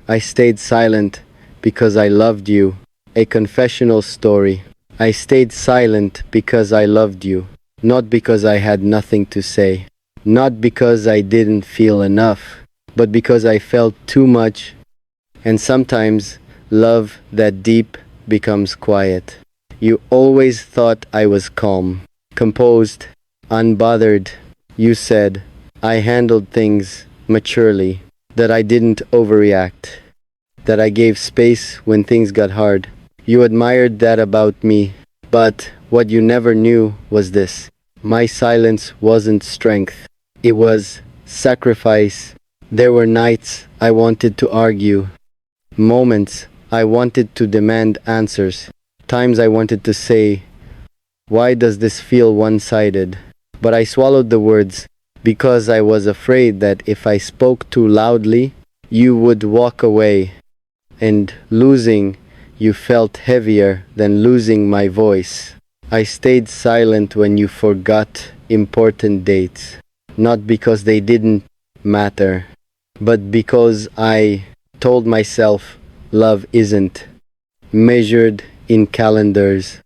I stayed silent because I loved you. A confessional story. I stayed silent because I loved you, not because I had nothing to say, not because I didn't feel enough, but because I felt too much, and sometimes love that deep becomes quiet. You always thought I was calm, composed, unbothered. You said I handled things maturely, that I didn't overreact, that I gave space when things got hard. You admired that about me, but what you never knew was this. My silence wasn't strength, it was sacrifice. There were nights I wanted to argue, moments I wanted to demand answers, times I wanted to say, why does this feel one-sided? But I swallowed the words because I was afraid that if I spoke too loudly, you would walk away, and losing you felt heavier than losing my voice. I stayed silent when you forgot important dates, not because they didn't matter, but because I told myself love isn't measured in calendars.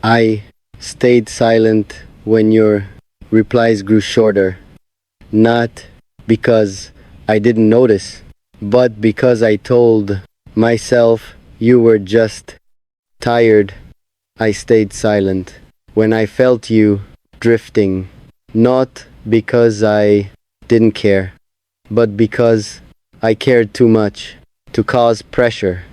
I stayed silent when your replies grew shorter, not because I didn't notice, but because I told myself you were just tired. I stayed silent when I felt you drifting, not because I didn't care, but because I cared too much to cause pressure.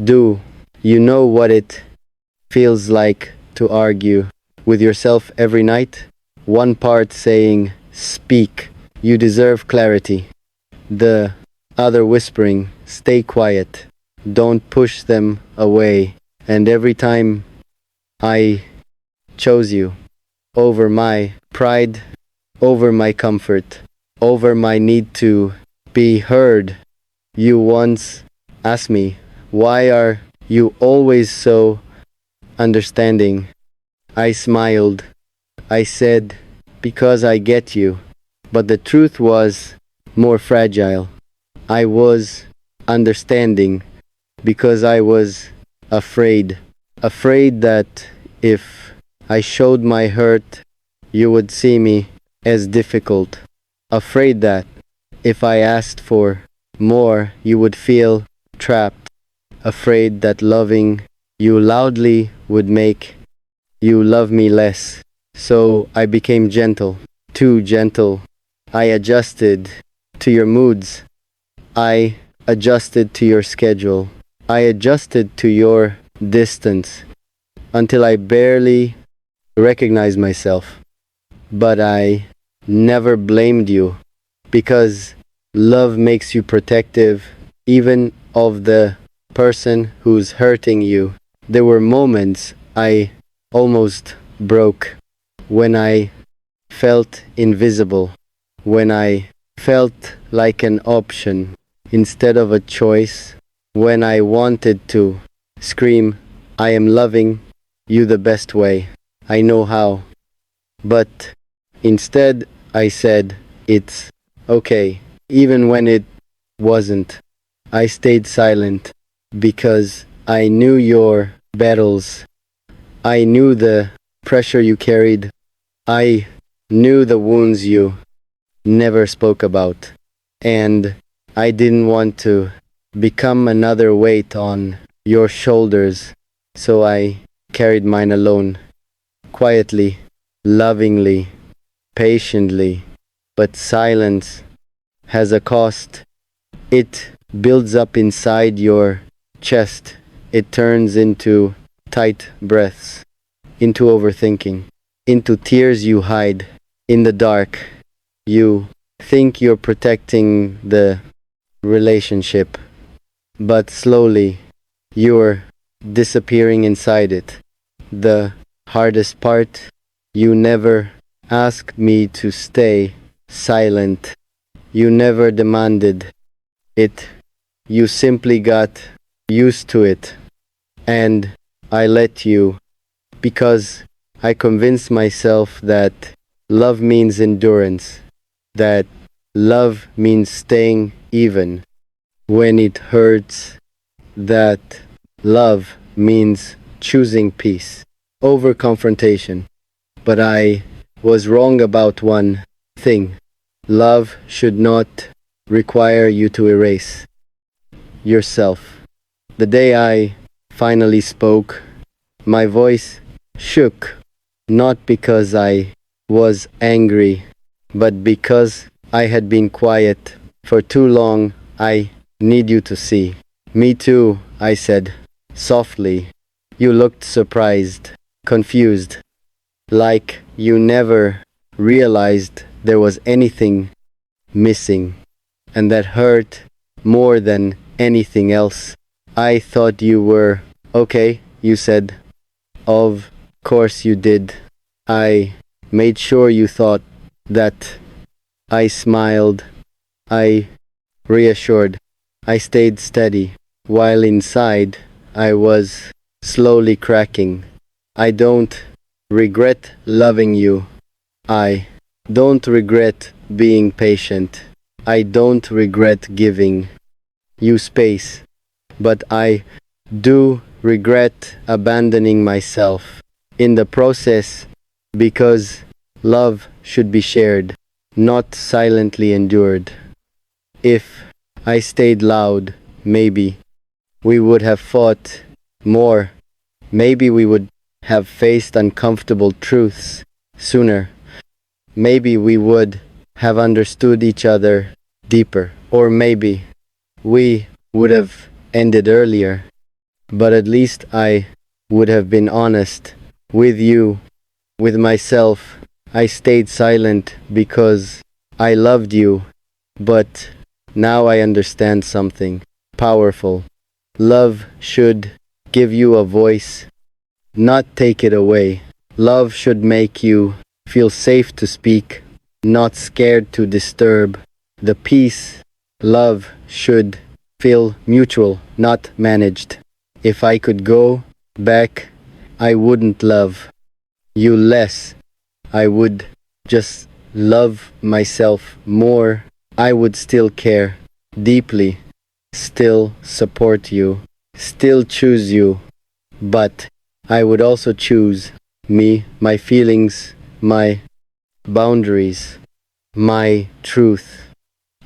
Do you know what it feels like to argue with yourself every night? One part saying, speak, you deserve clarity. The other whispering, stay quiet, don't push them away. And every time I chose you over my pride, over my comfort, over my need to be heard, you once asked me, why are you always so understanding? I smiled. I said, because I get you. But the truth was more fragile. I was understanding because I was afraid. Afraid that if I showed my hurt, you would see me as difficult. Afraid that if I asked for more, you would feel trapped. Afraid that loving you loudly would make you love me less. So I became gentle, too gentle. I adjusted to your moods. I adjusted to your schedule. I adjusted to your distance until I barely recognized myself. But I never blamed you because love makes you protective even of the person who's hurting you. There were moments I almost broke when I felt invisible, when I felt like an option instead of a choice, when I wanted to scream, I am loving you the best way I know how. But instead, I said, it's okay, even when it wasn't. I stayed silent because I knew your battles. I knew the pressure you carried. I knew the wounds you never spoke about. And I didn't want to become another weight on your shoulders. So I carried mine alone, quietly, lovingly, patiently. But silence has a cost. It builds up inside your chest. It turns into tight breaths, into overthinking, into tears you hide in the dark. You think you're protecting the relationship, but slowly you're disappearing inside it. The hardest part, you never asked me to stay silent. You never demanded it. You simply got used to it. And I let you because I convinced myself that love means endurance, that love means staying even, when it hurts, that love means choosing peace over confrontation. But I was wrong about one thing. Love should not require you to erase yourself. The day I finally spoke, my voice shook, not because I was angry, but because I had been quiet for too long. I need you to see. Me too, I said, softly. You looked surprised, confused, like you never realized there was anything missing, and that hurt more than anything else. I thought you were okay, you said. Of course you did. I made sure you thought that. I smiled. I reassured. I stayed steady, while inside I was slowly cracking. I don't regret loving you. I don't regret being patient. I don't regret giving you space. But I do regret abandoning myself in the process, because love should be shared, not silently endured. If I stayed loud, maybe we would have fought more. Maybe we would have faced uncomfortable truths sooner. Maybe we would have understood each other deeper. Or maybe we would have ended earlier. But at least I would have been honest with you, with myself. I stayed silent because I loved you, but now I understand something powerful. Love should give you a voice, not take it away. Love should make you feel safe to speak, not scared to disturb. The peace, love should feel mutual, not managed. If I could go back, I wouldn't love you less. I would just love myself more. I would still care deeply, still support you, still choose you. But I would also choose me, my feelings, my boundaries, my truth.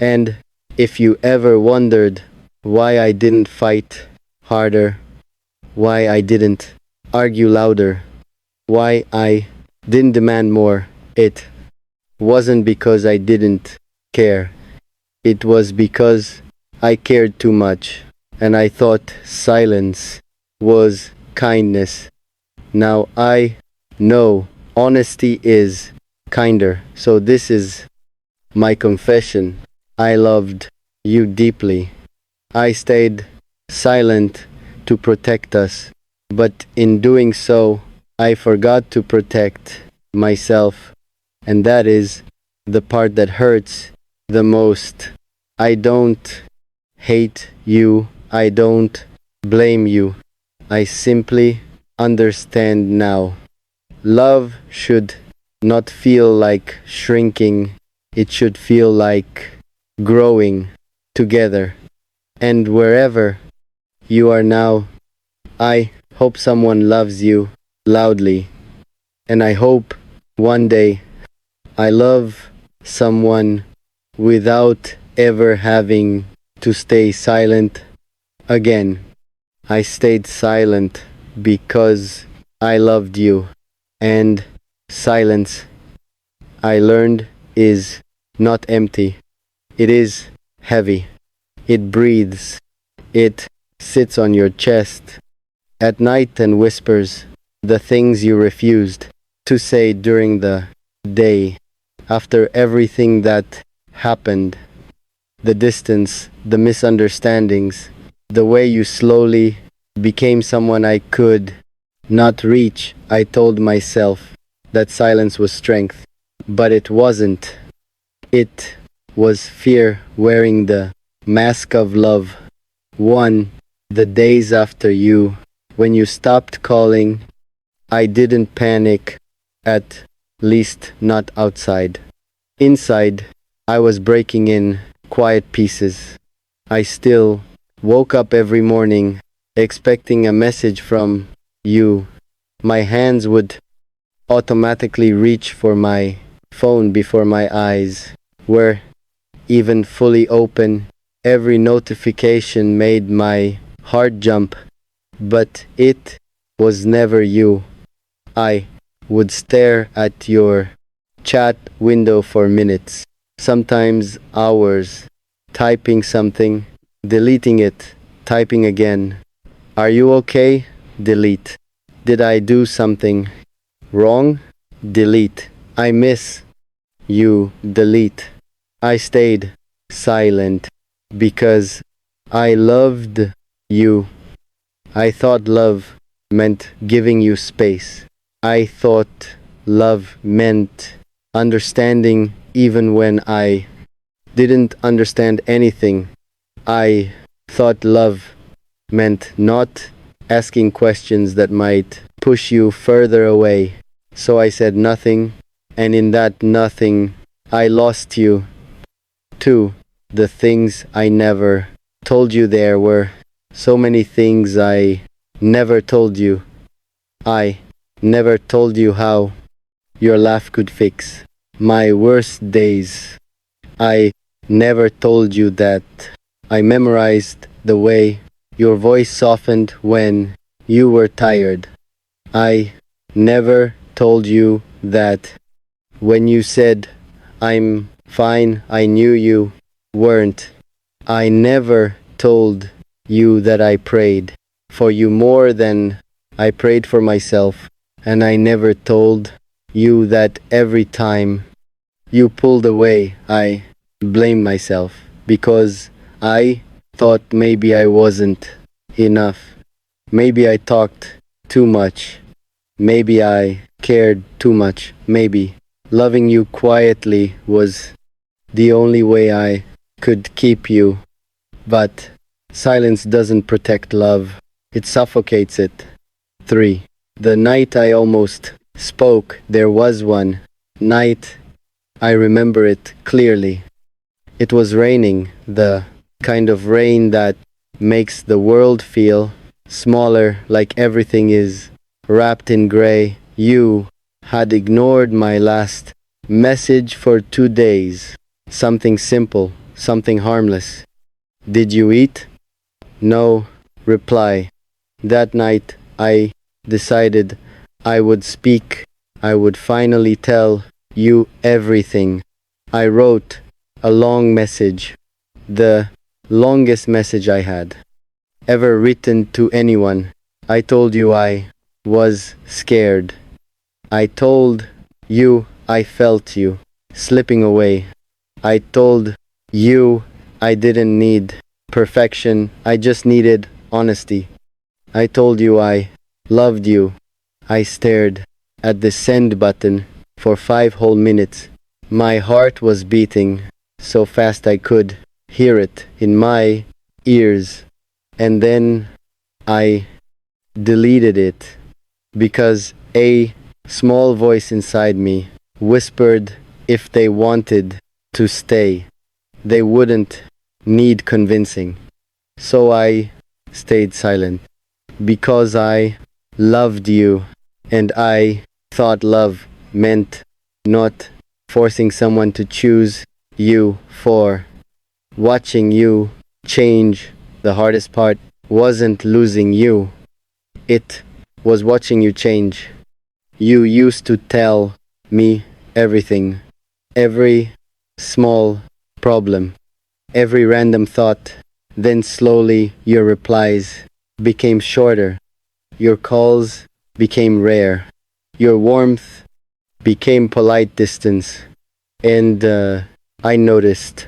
And if you ever wondered why I didn't fight harder, why I didn't argue louder, why I didn't demand more, it wasn't because I didn't care. It was because I cared too much, and I thought silence was kindness. Now I know honesty is kinder. So this is my confession. I loved you deeply. I stayed silent to protect us, but in doing so, I forgot to protect myself, and that is the part that hurts the most. I don't hate you. I don't blame you. I simply understand now. Love should not feel like shrinking. It should feel like growing together. And wherever you are now, I hope someone loves you loudly. And I hope one day I love someone without ever having to stay silent again. I stayed silent because I loved you. And silence, I learned, is not empty. It is heavy. It breathes. It sits on your chest at night and whispers the things you refused to say during the day. After everything that happened, the distance, the misunderstandings, the way you slowly became someone I could not reach, I told myself that silence was strength. But it wasn't. It was fear wearing the mask of love. The days after you, when you stopped calling, I didn't panic, at least not outside. Inside, I was breaking in quiet pieces. I still woke up every morning expecting a message from you. My hands would automatically reach for my phone before my eyes were even fully open. Every notification made my heart jump, but it was never you. I would stare at your chat window for minutes, sometimes hours, typing something, deleting it, typing again. Are you okay? Delete. Did I do something wrong? Delete. I miss you. Delete. I stayed silent because I loved you. I thought love meant giving you space. I thought love meant understanding even when I didn't understand anything. I thought love meant not asking questions that might push you further away. So I said nothing, and in that nothing, I lost you. Too, the things I never told you there were so many things I never told you. I never told you how your laugh could fix my worst days. I never told you that I memorized the way your voice softened when you were tired. I never told you that when you said, I'm fine, I knew you weren't. I never told you that I prayed for you more than I prayed for myself, and I never told you that every time you pulled away, I blamed myself because I thought maybe I wasn't enough. Maybe I talked too much. Maybe I cared too much. Maybe loving you quietly was the only way I could keep you. But silence doesn't protect love, it suffocates it. 3. The night I almost spoke, there was one night I remember it clearly. It was raining, the kind of rain that makes the world feel smaller, like everything is wrapped in gray. You had ignored my last message for 2 days. Something simple, something harmless. Did you eat? No. Reply. That night I decided I would speak. I would finally tell you everything. I wrote a long message, the longest message I had ever written to anyone. I told you I was scared. I told you I felt you slipping away. I told you I didn't need perfection, I just needed honesty. I told you I loved you. I stared at the send button for 5 whole minutes. My heart was beating so fast I could hear it in my ears. And then I deleted it because a small voice inside me whispered if they wanted to stay, they wouldn't need convincing. So I stayed silent because I loved you and I thought love meant not forcing someone to choose you for watching you change. The hardest part wasn't losing you, it was watching you change. You used to tell me everything, every small problem, every random thought. Then slowly your replies became shorter, your calls became rare, your warmth became polite distance. And I noticed,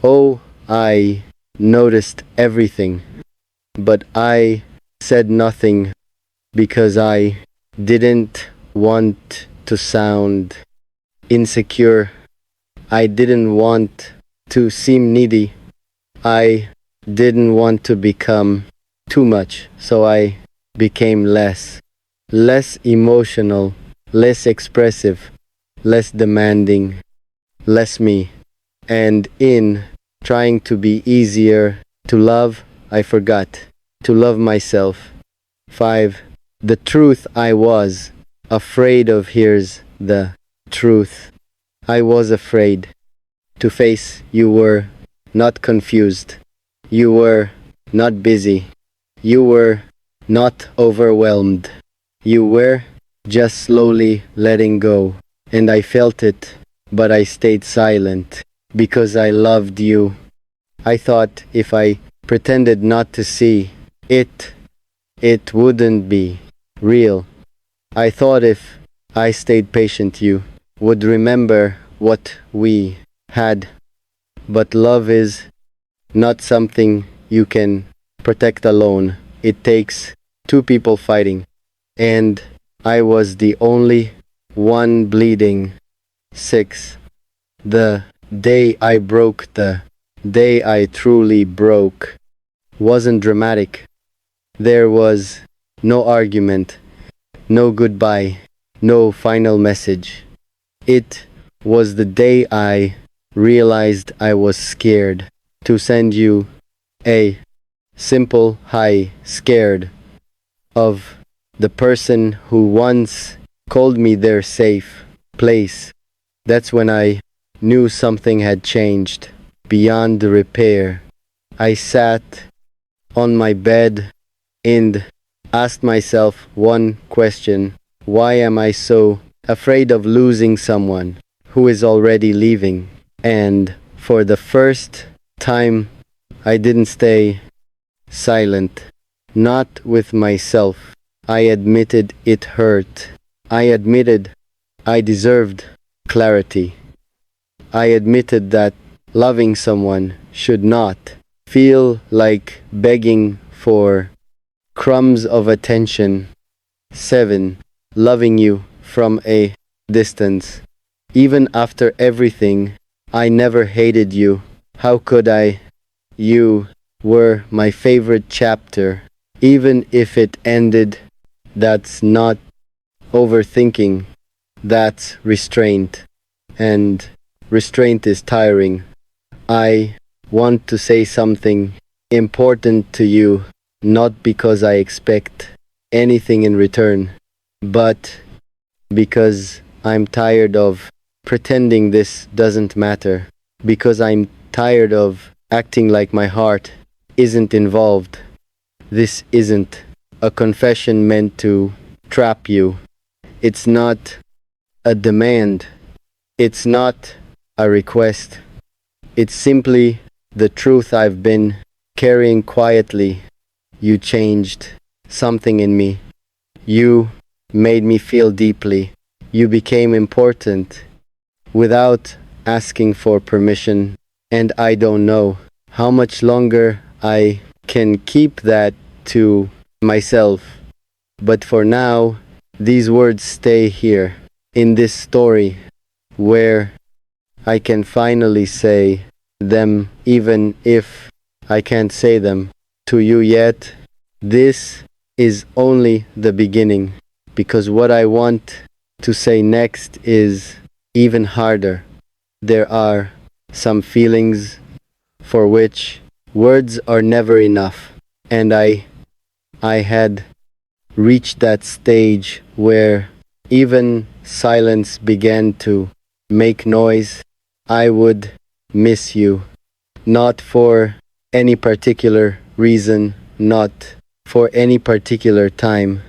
oh, I noticed everything, but I said nothing because I didn't want to sound insecure. I didn't want to seem needy. I didn't want to become too much, so I became less emotional, less expressive, less demanding, less me. And in trying to be easier, To love, I forgot. To love myself. 5. The truth I was afraid of. Here's the truth. I was afraid to face. You were not confused. You were not busy. You were not overwhelmed. You were just slowly letting go. And I felt it, but I stayed silent because I loved you. I thought if I pretended not to see it, it wouldn't be real. I thought if I stayed patient, you would remember what we had. But love is not something you can protect alone. It takes two people fighting. And I was the only one bleeding. 6. The day I broke, the day I truly broke, wasn't dramatic. There was no argument, no goodbye, no final message. It was the day I realized I was scared to send you a simple hi, scared of the person who once called me their safe place. That's when I knew something had changed beyond repair. I sat on my bed and asked myself one question: why am I so afraid of losing someone who is already leaving? And for the first time, I didn't stay silent. Not with myself. I admitted it hurt. I admitted I deserved clarity. I admitted that loving someone should not feel like begging for crumbs of attention. 7. Loving you from a distance. Even after everything, I never hated you. How could I? You were my favorite chapter. Even if it ended, that's not overthinking. That's restraint. And restraint is tiring. I want to say something important to you, not because I expect anything in return, but because I'm tired of pretending this doesn't matter. Because I'm tired of acting like my heart isn't involved. This isn't a confession meant to trap you. It's not a demand. It's not a request. It's simply the truth I've been carrying quietly. You changed something in me. You made me feel deeply. You became important without asking for permission. And I don't know how much longer I can keep that to myself. But for now, these words stay here in this story where I can finally say them, even if I can't say them to you yet. This is only the beginning, because what I want to say next is even harder. There are some feelings for which words are never enough, and I had reached that stage where even silence began to make noise. I would miss you, not for any particular reason, not for any particular time,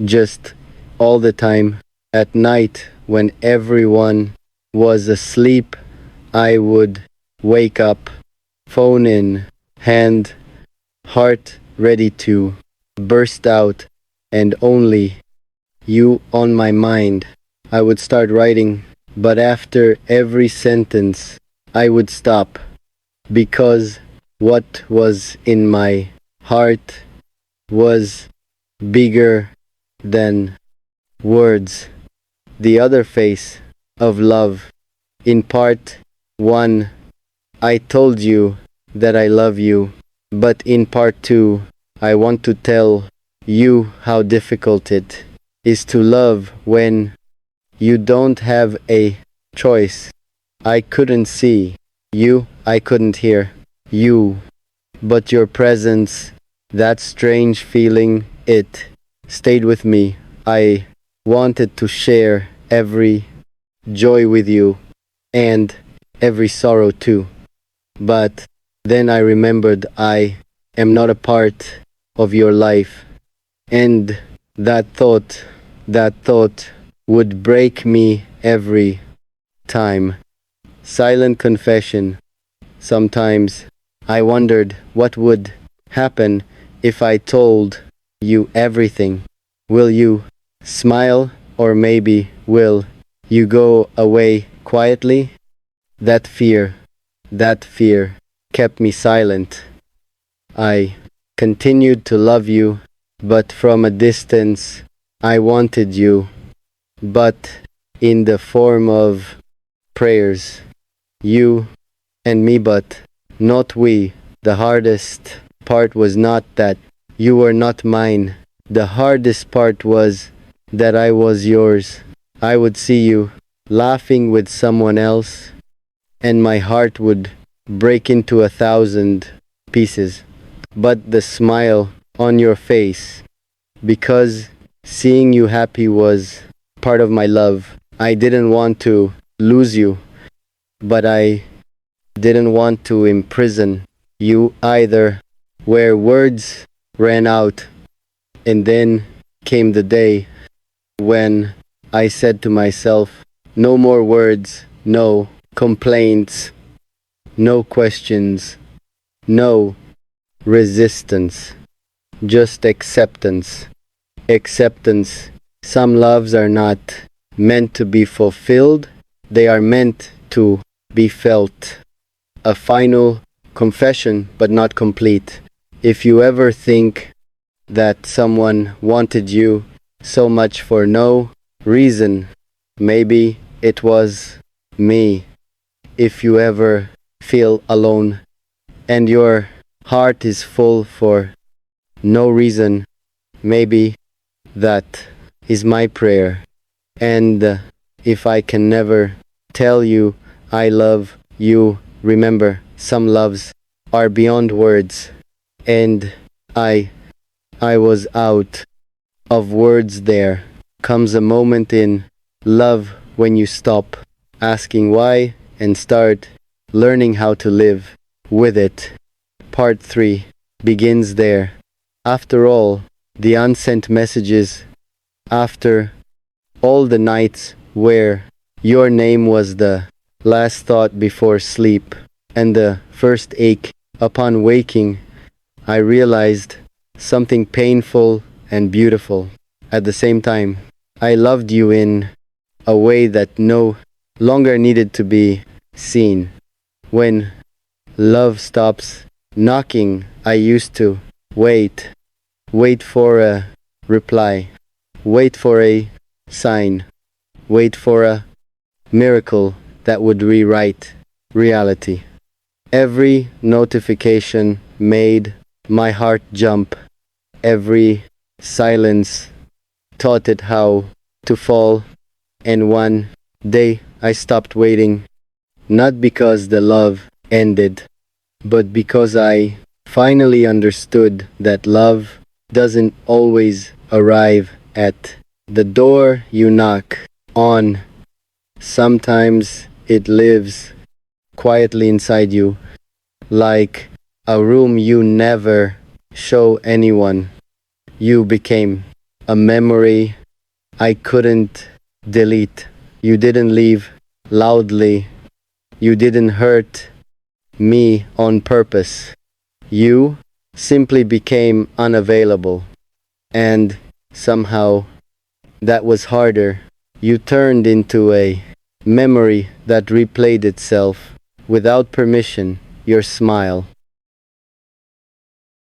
just all the time. At night, when everyone was asleep, I would wake up, phone in hand, heart ready to burst out, and only you on my mind. I would start writing, but after every sentence, I would stop, because what was in my heart was bigger than words. The other face of love. In part 1, I told you that I love you, but in part 2, I want to tell you how difficult it is to love when you don't have a choice. I couldn't see you, I couldn't hear you, But your presence, that strange feeling, it stayed with me. I wanted to share every joy with you and every sorrow too. But then I remembered I am not a part of your life. And that thought would break me every time. Silent confession. Sometimes I wondered what would happen if I told you everything. Will you smile, or maybe will you go away quietly? That fear kept me silent. I continued to love you, but from a distance. I wanted you, but in the form of prayers. You and me, but not we. The hardest part was not that you were not mine. The hardest part was that I was yours. I would see you laughing with someone else, and my heart would break into 1,000 pieces. But the smile on your face, because seeing you happy was part of my love. I didn't want to lose you, but I didn't want to imprison you either. Where words ran out, and then came the day when I said to myself, no more words, no complaints, no questions, no resistance, just acceptance. Acceptance. Some loves are not meant to be fulfilled, they are meant to be felt. A final confession, but not complete. If you ever think that someone wanted you so much for no reason, maybe it was me. If you ever feel alone and your heart is full for no reason, maybe that is my prayer. And if I can never tell you I love you, remember some loves are beyond words. And I was out of words. There comes a moment in love when you stop asking why and start learning how to live with it. Part 3 begins there. After all the unsent messages, after all the nights where your name was the last thought before sleep and the first ache upon waking, I realized something painful and beautiful at the same time. I loved you in a way that no longer needed to be seen. When love stops knocking, I used to wait. Wait for a reply. Wait for a sign. Wait for a miracle that would rewrite reality. Every notification made my heart jump. Every silence taught it how to fall. And one day I stopped waiting, not because the love ended, but because I finally understood that love doesn't always arrive at the door you knock on. Sometimes it lives quietly inside you, like a room you never show anyone. You became a memory I couldn't delete. You didn't leave loudly. You didn't hurt me on purpose. You simply became unavailable. And somehow that was harder. You turned into a memory that replayed itself without permission. Your smile,